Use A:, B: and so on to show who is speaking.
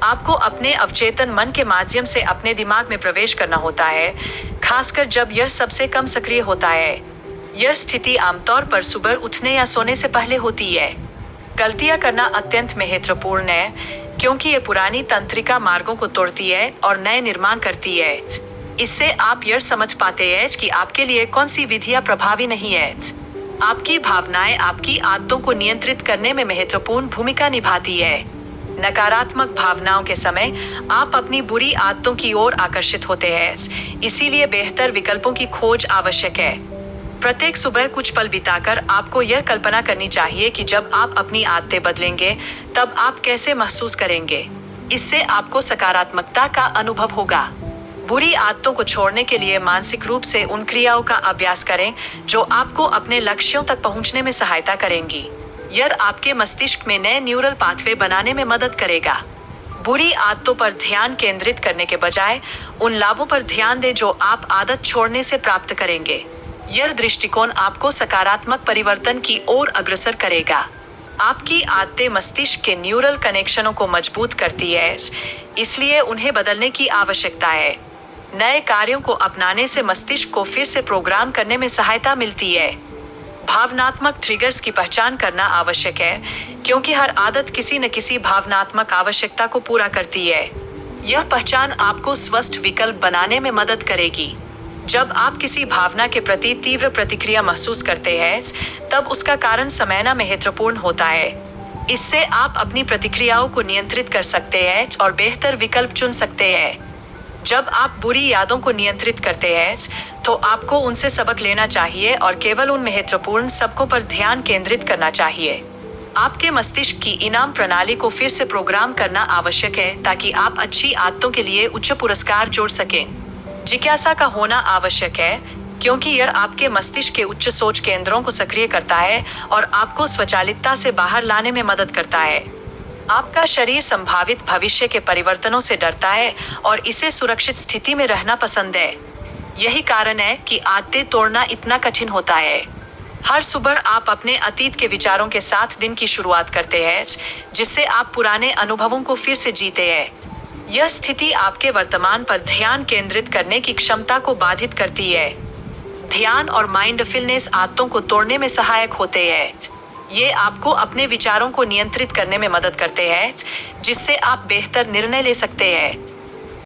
A: आपको अपने अवचेतन मन के माध्यम से अपने दिमाग में प्रवेश करना होता है, खासकर जब यह सबसे कम सक्रिय होता है। यह स्थिति आमतौर पर सुबह उठने या सोने से पहले होती है। गलतियां करना अत्यंत महत्वपूर्ण है, क्योंकि ये पुरानी तंत्रिका मार्गों को तोड़ती है और नए निर्माण करती है। इससे आप यह समझ पाते हैं कि आपके लिए कौन सी विधियां प्रभावी नहीं है। आपकी भावनाएं आपकी आदतों को नियंत्रित करने में महत्वपूर्ण भूमिका निभाती है। नकारात्मक भावनाओं के समय आप अपनी बुरी आदतों की ओर आकर्षित होते हैं, इसीलिए बेहतर विकल्पों की खोज आवश्यक है। प्रत्येक सुबह कुछ पल बिताकर आपको यह कल्पना करनी चाहिए कि जब आप अपनी आदतें बदलेंगे तब आप कैसे महसूस करेंगे। इससे आपको सकारात्मकता का अनुभव होगा। बुरी आदतों को छोड़ने के लिए मानसिक रूप से उन क्रियाओं का अभ्यास करें जो आपको अपने लक्ष्यों तक पहुंचने में सहायता करेंगी। यह आपके मस्तिष्क में नए न्यूरल पाथवे बनाने में मदद करेगा। बुरी आदतों पर ध्यान केंद्रित करने के बजाय उन लाभों पर ध्यान दें जो आप आदत छोड़ने से प्राप्त करेंगे। यह दृष्टिकोण आपको सकारात्मक परिवर्तन की ओर अग्रसर करेगा। आपकी आदतें मस्तिष्क के न्यूरल कनेक्शनों को मजबूत करती है, इसलिए उन्हें बदलने की आवश्यकता है। नए कार्यों को अपनाने से मस्तिष्क को फिर से प्रोग्राम करने में सहायता मिलती है। भावनात्मक ट्रिगर्स की पहचान करना आवश्यक है, क्योंकि हर आदत किसी न किसी भावनात्मक आवश्यकता को पूरा करती है। यह पहचान आपको स्वस्थ विकल्प बनाने में मदद करेगी। जब आप किसी भावना के प्रति तीव्र प्रतिक्रिया महसूस करते हैं, तब उसका कारण समझना महत्वपूर्ण होता है। इससे आप अपनी प्रतिक्रियाओं को नियंत्रित कर सकते हैं और बेहतर विकल्प चुन सकते हैं। जब आप बुरी यादों को नियंत्रित करते हैं, तो आपको उनसे सबक लेना चाहिए और केवल उन महत्वपूर्ण सबकों पर ध्यान केंद्रित करना चाहिए। आपके मस्तिष्क की इनाम प्रणाली को फिर से प्रोग्राम करना आवश्यक है, ताकि आप अच्छी आदतों के लिए उच्च पुरस्कार जोड़ सकें। जिज्ञासा का होना आवश्यक है, क्योंकि यह आपके मस्तिष्क के उच्च सोच केंद्रों को सक्रिय करता है और आपको स्वचालितता से बाहर लाने में मदद करता है। आपका शरीर संभावित भविष्य के परिवर्तनों से डरता है और इसे सुरक्षित स्थिति में रहना पसंद है। यही कारण है कि आदतें तोड़ना इतना कठिन होता है। हर सुबह आप अपने अतीत के विचारों के साथ दिन की शुरुआत करते हैं, जिससे आप पुराने अनुभवों को फिर से जीते हैं। यह स्थिति आपके वर्तमान पर ध्यान केंद्रित करने की क्षमता को बाधित करती है। ध्यान और माइंडफुलनेस आदतों को तोड़ने में सहायक होते हैं। ये आपको अपने विचारों को नियंत्रित करने में मदद करते हैं, जिससे आप बेहतर निर्णय ले सकते हैं।